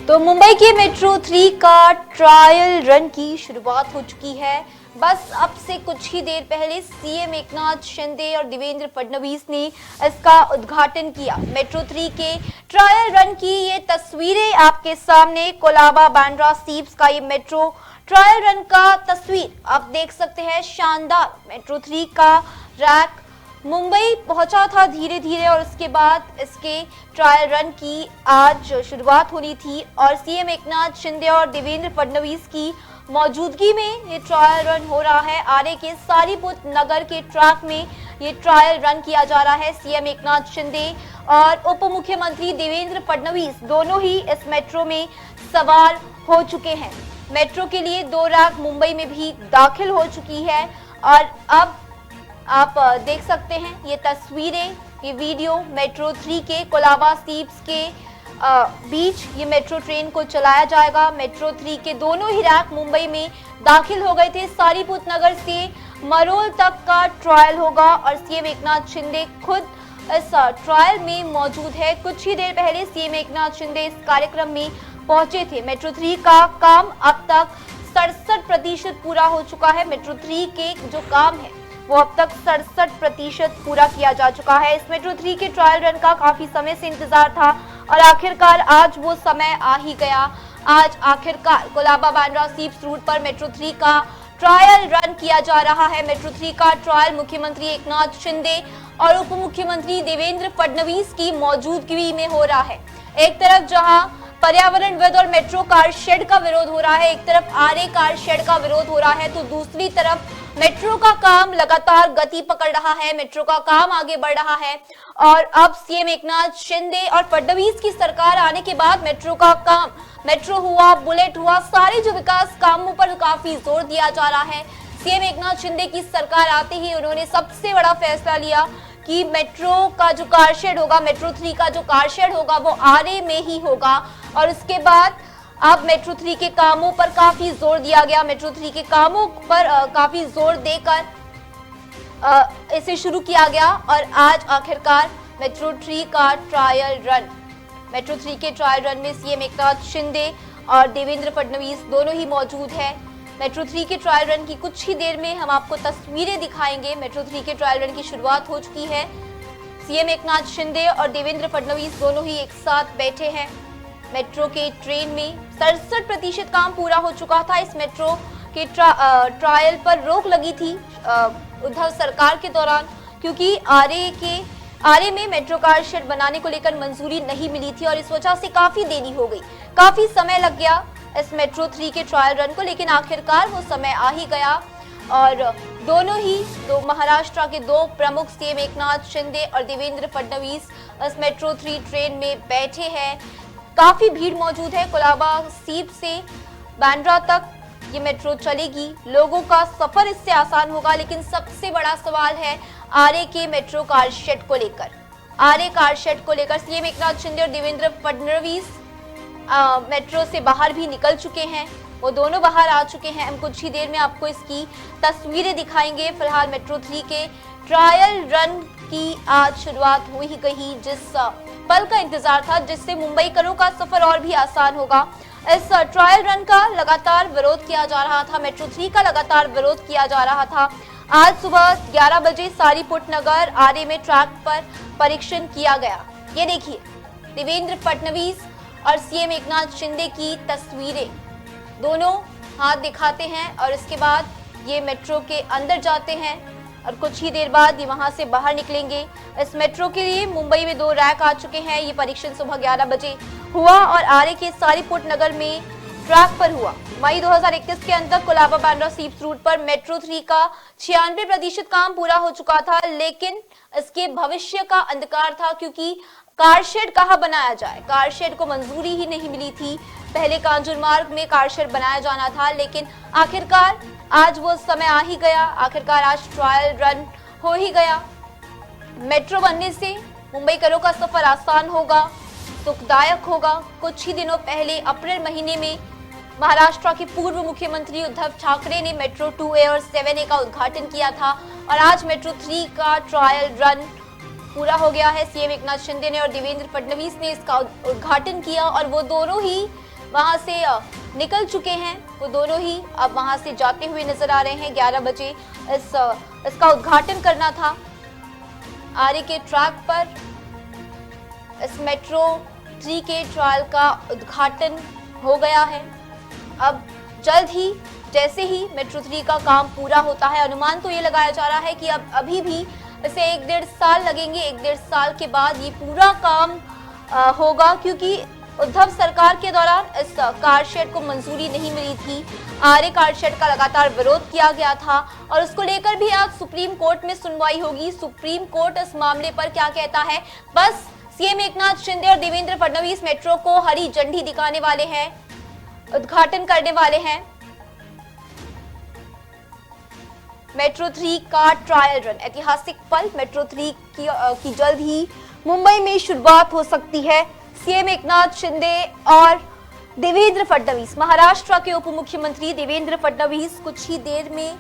तो मुंबई के मेट्रो 3 का ट्रायल रन की शुरुआत हो चुकी है। बस अब से कुछ ही देर पहले सीएम एकनाथ शिंदे और देवेंद्र फडणवीस ने इसका उद्घाटन किया। मेट्रो 3 के ट्रायल रन की ये तस्वीरें आपके सामने, कोलाबा बांद्रा सीप्स का ये मेट्रो ट्रायल रन का तस्वीर आप देख सकते हैं। शानदार मेट्रो 3 का रैक मुंबई पहुंचा था धीरे धीरे और उसके बाद इसके ट्रायल रन की आज शुरुआत होनी थी और सीएम एकनाथ शिंदे और देवेंद्र फडणवीस की मौजूदगी में ये ट्रायल रन हो रहा है। आरे के सारीपुत नगर के ट्रैक में ये ट्रायल रन किया जा रहा है। सीएम एकनाथ शिंदे और उप मुख्यमंत्री देवेंद्र फडणवीस दोनों ही इस मेट्रो में सवार हो चुके हैं। मेट्रो के लिए 2 रैक मुंबई में भी दाखिल हो चुकी है और अब आप देख सकते हैं ये तस्वीरें, ये वीडियो मेट्रो 3 के कोलाबा सीप्स के बीच ये मेट्रो ट्रेन को चलाया जाएगा। मेट्रो 3 के दोनों ही रैक मुंबई में दाखिल हो गए थे। सारीपुत नगर से मरोल तक का ट्रायल होगा और सीएम एकनाथ शिंदे खुद इस ट्रायल में मौजूद है। कुछ ही देर पहले सीएम एकनाथ शिंदे इस कार्यक्रम में पहुंचे थे। मेट्रो 3 का काम अब तक 67% पूरा हो चुका है। मेट्रो 3 के जो काम है वो अब तक 67% पूरा किया जा चुका है। इस मेट्रो 3 के ट्रायल रन का काफी समय से इंतजार था और आखिरकार आज वो समय आ ही गया। आज आखिरकार कोलाबा बांद्रा सीप्स रूट पर मेट्रो 3 का ट्रायल रन किया जा रहा है। मेट्रो 3 का ट्रायल मुख्यमंत्री एकनाथ शिंदे और उप मुख्यमंत्री देवेंद्र फडणवीस की मौजूदगी में हो रहा है। एक तरफ जहां पर्यावरणविद और मेट्रो कार शेड का विरोध हो रहा है, एक तरफ आरे कार शेड का विरोध हो रहा है, तो दूसरी तरफ मेट्रो का काम लगातार गति पकड़ रहा है। मेट्रो का काम आगे बढ़ रहा है और अब सीएम एकनाथ शिंदे और फडणवीस की सरकार आने के बाद मेट्रो का काम, मेट्रो हुआ, बुलेट हुआ, सारे जो विकास कामों पर काफी जोर दिया जा रहा है। सीएम एकनाथ शिंदे की सरकार आते ही उन्होंने सबसे बड़ा फैसला लिया कि मेट्रो का जो कार शेड होगा, मेट्रो 3 का जो कार शेड होगा वो आरे में ही होगा और उसके बाद अब मेट्रो 3 के कामों पर काफी जोर दिया गया। मेट्रो 3 के कामों पर काफी जोर देकर इसे शुरू किया गया और आज आखिरकार मेट्रो 3 का ट्रायल रन, मेट्रो 3 के ट्रायल रन में सीएम एकनाथ शिंदे और देवेंद्र फडणवीस दोनों ही मौजूद हैं। मेट्रो 3 के ट्रायल रन की कुछ ही देर में हम आपको तस्वीरें दिखाएंगे। मेट्रो 3 के ट्रायल रन की शुरुआत हो चुकी है। सीएम एकनाथ शिंदे और देवेंद्र फडणवीस दोनों ही एक साथ बैठे हैं। मेट्रो के ट्रेन में 67% काम पूरा हो चुका था। इस मेट्रो के ट्रायल पर रोक लगी थी उद्धव सरकार के दौरान, क्योंकि आरे में मेट्रो कार शेड बनाने को लेकर मंजूरी नहीं मिली थी और इस वजह से काफी देरी हो गई, काफी समय लग गया इस मेट्रो 3 के ट्रायल रन को, लेकिन आखिरकार वो समय आ ही गया और दोनों ही महाराष्ट्र के 2 प्रमुख सीएम एकनाथ शिंदे और देवेंद्र फडणवीस इस मेट्रो 3 ट्रेन में बैठे हैं। काफी भीड़ मौजूद है। कोलाबा सीप से बांद्रा तक ये मेट्रो चलेगी, लोगों का सफर इससे आसान होगा, लेकिन सबसे बड़ा सवाल है आरे के मेट्रो कार शेड को लेकर। आरे कार शेड को लेकर सीएम एकनाथ शिंदे और देवेंद्र फडणवीस मेट्रो से बाहर भी निकल चुके हैं, वो दोनों बाहर आ चुके हैं। हम कुछ ही देर में आपको इसकी तस्वीरें दिखाएंगे। फिलहाल मेट्रो 3 के ट्रायल रन की आज शुरुआत हो ही गई, जिस पल का इंतजार था, जिससे मुंबईकरों का सफर और भी आसान होगा। इस ट्रायल रन का लगातार विरोध किया जा रहा था, मेट्रो 3 का लगातार विरोध किया जा रहा था। आज सुबह 11 बजे सारीपुत नगर आरे में ट्रैक पर परीक्षण किया गया। ये देखिए देवेंद्र फडणवीस और सीएम एकनाथ शिंदे की तस्वीरें, दोनों हाथ दिखाते हैं और इसके बाद ये मेट्रो के अंदर जाते हैं और कुछ ही देर बाद ये वहां से बाहर निकलेंगे। इस मेट्रो के लिए मुंबई में 2 रैक आ चुके हैं। ये परीक्षण सुबह 11 बजे हुआ और आरे के सारीपुत नगर में ट्रैक पर हुआ। मई 2021 के अंत तक कोलाबा बांद्रा सीप्स रूट पर मेट्रो 3 का 96% काम पूरा हो चुका था, लेकिन इसके भविष्य का अंधकार था, क्योंकि कार शेड कहाँ बनाया जाए, कार शेड को मंजूरी ही नहीं मिली थी। पहले कांजूर मार्ग में कार शेड बनाया जाना था, लेकिन आखिरकार आज वो समय आ ही गया। आखिरकार आज ट्रायल रन हो ही गया। मेट्रो बनने से मुंबईकरों का सफर आसान होगा, सुखदायक होगा। कुछ ही दिनों पहले अप्रैल महीने में महाराष्ट्र के पूर्व मुख्यमंत्री उद्धव ठाकरे ने मेट्रो 2A और 7A का उद्घाटन किया था और आज मेट्रो 3 का ट्रायल रन पूरा हो गया है। सीएम एकनाथ शिंदे ने और देवेंद्र फडणवीस ने इसका उद्घाटन किया और वो दोनों ही वहां से निकल चुके हैं। वो दोनों ही अब वहां से जाते हुए नजर आ रहे हैं। 11 बजे इसका उद्घाटन करना था। आरे के ट्रैक पर इस मेट्रो 3 के ट्रायल का उद्घाटन हो गया है। अब जल्द ही जैसे ही मेट्रो 3 का काम पूरा होता है, अनुमान तो ये लगाया जा रहा है कि अब अभी भी इसे 1-1.5 साल लगेंगे। 1-1.5 साल के बाद ये पूरा काम होगा, क्योंकि उद्धव सरकार के दौरान इस कार शेड को मंजूरी नहीं मिली थी। आरे कार शेड का लगातार विरोध किया गया था और उसको लेकर भी आज सुप्रीम कोर्ट में सुनवाई होगी। सुप्रीम कोर्ट इस मामले पर क्या कहता है, बस सीएम एकनाथ शिंदे और देवेंद्र फडणवीस मेट्रो को हरी झंडी दिखाने वाले हैं, उद्घाटन करने वाले हैं। मेट्रो 3 का ट्रायल रन, ऐतिहासिक पल। मेट्रो 3 की जल्द ही मुंबई में शुरुआत हो सकती है। सीएम एकनाथ शिंदे और देवेंद्र फडणवीस, महाराष्ट्र के उप मुख्यमंत्री देवेंद्र फडणवीस कुछ ही देर में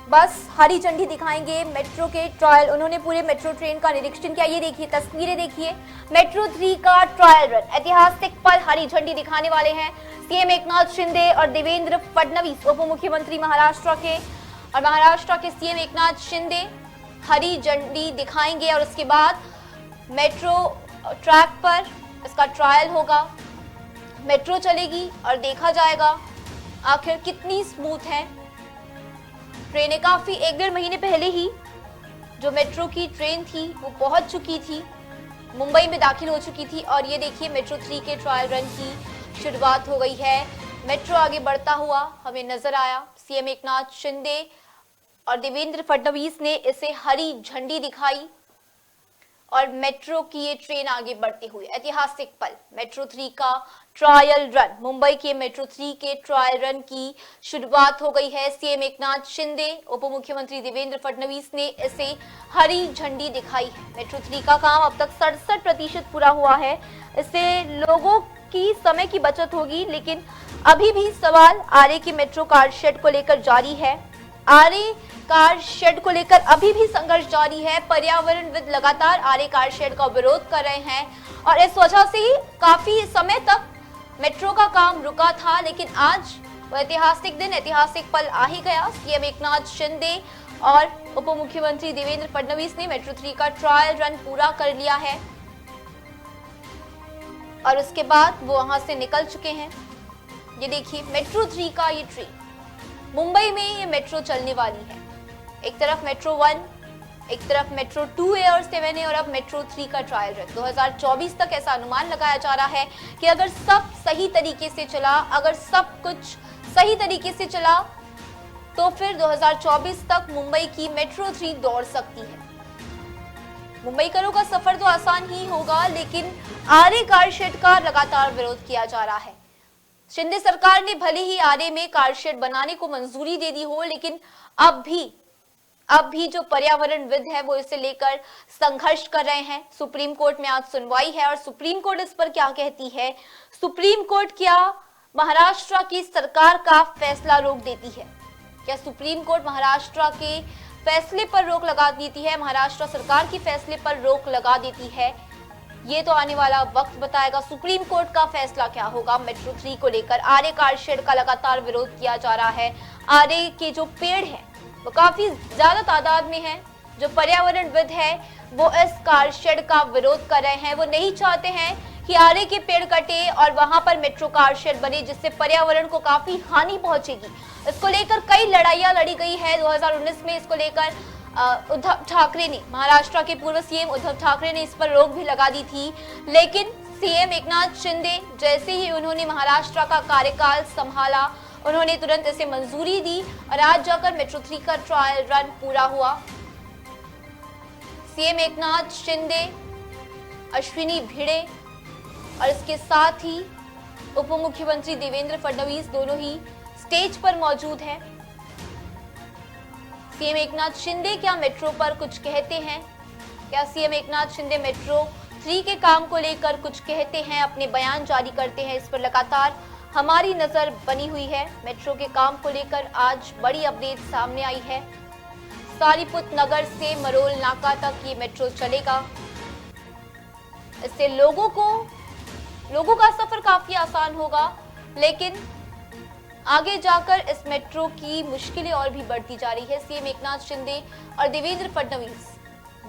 बस हरी झंडी दिखाएंगे मेट्रो के ट्रायल। उन्होंने पूरे मेट्रो ट्रेन का निरीक्षण किया। ये देखिए तस्वीरें, देखिए मेट्रो 3 का ट्रायल रन, ऐतिहासिक पल, हरी झंडी दिखाने वाले हैं सीएम एकनाथ शिंदे और देवेंद्र फडणवीस, उप मुख्यमंत्री महाराष्ट्र के। और महाराष्ट्र के सीएम एकनाथ शिंदे हरी झंडी दिखाएंगे और उसके बाद मेट्रो ट्रैक पर इसका ट्रायल होगा। मेट्रो चलेगी और देखा जाएगा आखिर कितनी स्मूथ है ट्रेनें। काफी 1-1.5 महीने पहले ही जो मेट्रो की ट्रेन थी वो पहुंच चुकी थी, मुंबई में दाखिल हो चुकी थी। और ये देखिए मेट्रो 3 के ट्रायल रन की शुरुआत हो गई है। मेट्रो आगे बढ़ता हुआ हमें नजर आया। सीएम एकनाथ शिंदे और देवेंद्र फडणवीस ने इसे हरी झंडी दिखाई और मेट्रो की ये ट्रेन आगे बढ़ते हुए, ऐतिहासिक पल, मेट्रो 3 का ट्रायल रन, मुंबई के मेट्रो 3 के ट्रायल रन की शुरुआत हो गई है। सीएम एकनाथ शिंदे, उप मुख्यमंत्री देवेंद्र फडणवीस ने इसे हरी झंडी दिखाई है। मेट्रो 3 का काम अब तक 67% पूरा हुआ है। इससे लोगों की समय की बचत होगी, लेकिन अभी भी सवाल आरे के मेट्रो कार शेड को लेकर जारी है। आरे कार शेड को लेकर अभी भी संघर्ष जारी है। पर्यावरणविद लगातार आरे कार शेड का विरोध कर रहे हैं और इस वजह से ही काफी समय तक मेट्रो का काम रुका था। लेकिन आज वो ऐतिहासिक दिन, ऐतिहासिक पल आ ही गया। सीएम एकनाथ शिंदे और उप मुख्यमंत्री देवेंद्र फडणवीस ने मेट्रो 3 का ट्रायल रन पूरा कर लिया है और उसके बाद वो वहां से निकल चुके हैं। ये देखिए मेट्रो 3 का ये ट्रेन, मुंबई में ये मेट्रो चलने वाली है। एक तरफ मेट्रो 1, एक तरफ मेट्रो 2A और 7A और अब मेट्रो 3 का ट्रायल रन। 2024 तक ऐसा अनुमान लगाया जा रहा है कि अगर सब सही तरीके से चला, अगर सब कुछ सही तरीके से चला तो फिर 2024 तक मुंबई की मेट्रो 3 दौड़ सकती है। मुंबईकरों का सफर तो आसान ही होगा, लेकिन आरे कार शेड का लगातार विरोध किया जा रहा है। शिंदे सरकार ने भले ही आरे में कार शेड बनाने को मंजूरी दे दी हो, लेकिन अब भी जो पर्यावरणविद है वो इसे लेकर संघर्ष कर रहे हैं। सुप्रीम कोर्ट में आज सुनवाई है और सुप्रीम कोर्ट इस पर क्या कहती है। सुप्रीम कोर्ट क्या महाराष्ट्र की सरकार का फैसला रोक देती है? क्या सुप्रीम कोर्ट महाराष्ट्र के फैसले पर रोक लगा देती है, महाराष्ट्र सरकार की फैसले पर रोक लगा देती है? ये तो आने वाला वक्त बताएगा। सुप्रीम कोर्ट का फैसला क्या होगा मेट्रो 3 को लेकर। आरे कार शेड का लगातार विरोध किया जा रहा है। आरे के जो पेड़ हैं वो काफी ज्यादा तादाद में हैं। जो पर्यावरणविद है वो इस कार शेड का विरोध कर रहे हैं। वो नहीं चाहते हैं कि आरे के पेड़ कटे और वहां पर मेट्रो कार शेड बने, जिससे पर्यावरण को काफी हानि पहुंचेगी। इसको लेकर कई लड़ाइयां लड़ी गई है। 2019 में इसको लेकर उद्धव ठाकरे ने, महाराष्ट्र के पूर्व सीएम उद्धव ठाकरे ने इस पर रोक भी लगा दी थी। लेकिन सीएम एकनाथ शिंदे जैसे ही उन्होंने महाराष्ट्र का कार्यकाल संभाला, उन्होंने तुरंत इसे मंजूरी दी और आज जाकर मेट्रो 3 का ट्रायल रन पूरा हुआ। सीएम एकनाथ शिंदे, अश्विनी भिड़े और इसके साथ ही उप मुख्यमंत्री देवेंद्र फडणवीस दोनों ही स्टेज पर मौजूद हैं। सीएम एकनाथ शिंदे क्या मेट्रो पर कुछ कहते हैं? क्या सीएम एकनाथ शिंदे मेट्रो 3 के काम को लेकर कुछ कहते हैं, अपने बयान जारी करते हैं? इस पर लगातार हमारी नजर बनी हुई है। मेट्रो के काम को लेकर आज बड़ी अपडेट सामने आई है। सारीपुत नगर से मरोल नाका तक ये मेट्रो चलेगा। इससे लोगों का सफर काफी आसान होगा। लेकिन आगे जाकर इस मेट्रो की मुश्किलें और भी बढ़ती जा रही है। सीएम एकनाथ शिंदे और देवेंद्र फडणवीस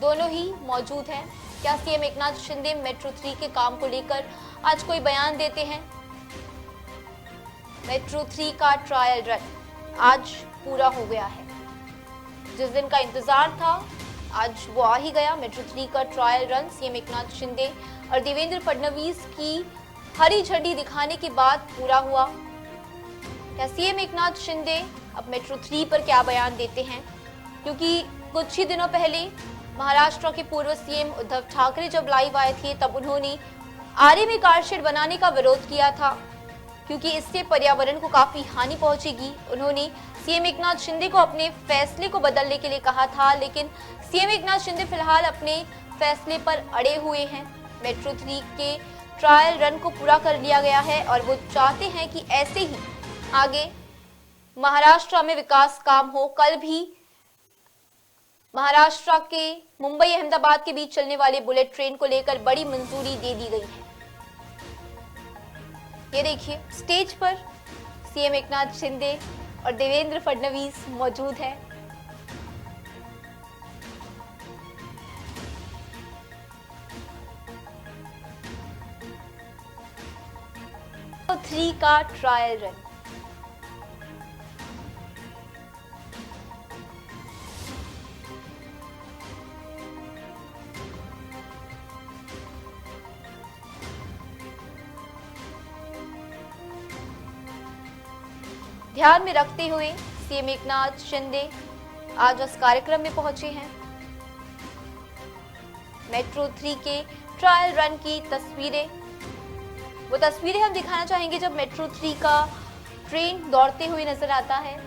दोनों ही मौजूद हैं। क्या सीएम एकनाथ शिंदे मेट्रो 3 के काम को लेकर आज कोई बयान देते हैं? मेट्रो 3 का ट्रायल रन आज पूरा हो गया है। जिस दिन का इंतजार था आज वो आ ही गया। मेट्रो 3 का trial run CM Eknath Shinde और देवेंद्र फडणवीस की हरी झंडी दिखाने के बाद पूरा हुआ। क्या सीएम एकनाथ शिंदे अब मेट्रो 3 पर क्या बयान देते हैं? क्योंकि कुछ ही दिनों पहले महाराष्ट्र के पूर्व सीएम उद्धव ठाकरे जब लाइव आए थे तब उन्होंने आरे में कारशेड बनाने का विरोध किया था, क्योंकि इससे पर्यावरण को काफी हानि पहुंचेगी। उन्होंने सीएम एकनाथ शिंदे को अपने फैसले को बदलने के लिए कहा था, लेकिन सीएम एकनाथ शिंदे फिलहाल अपने फैसले पर अड़े हुए हैं। मेट्रो 3 के ट्रायल रन को पूरा कर लिया गया है और वो चाहते हैं कि ऐसे ही आगे महाराष्ट्र में विकास काम हो। कल भी महाराष्ट्र के मुंबई अहमदाबाद के बीच चलने वाले बुलेट ट्रेन को लेकर बड़ी मंजूरी दे दी गई है। ये देखिए स्टेज पर सीएम एकनाथ शिंदे और देवेंद्र फडणवीस मौजूद है। मेट्रो 3 का ट्रायल रन ध्यान में रखते हुए सीएम एकनाथ शिंदे आज उस कार्यक्रम में पहुंचे हैं। मेट्रो 3 के ट्रायल रन की तस्वीरें, वो तस्वीरें हम दिखाना चाहेंगे जब मेट्रो 3 का ट्रेन दौड़ते हुए नजर आता है।